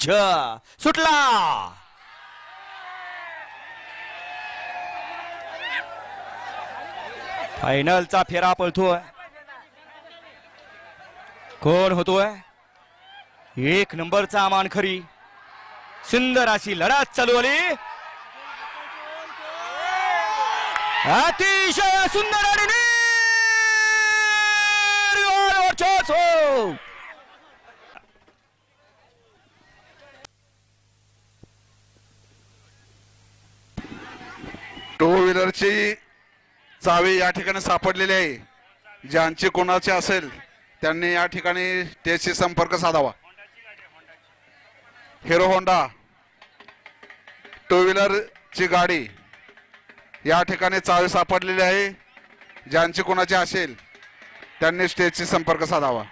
सुटला. फायनलचा फेरा पळतोय. कोण होतोय 1 नंबरचा मानखरी. सुंदर अशी लढत चालू आली. अतिशय सुंदर आणि टू व्हीलरची चावी या ठिकाणी सापडलेली आहे. ज्यांची कोणाची असेल त्यांनी या ठिकाणी स्टेजशी संपर्क साधावा. हिरो होंडा टू व्हीलरची गाडी या ठिकाणी चावी सापडलेली आहे. ज्यांची कोणाची असेल त्यांनी स्टेजशी संपर्क साधावा.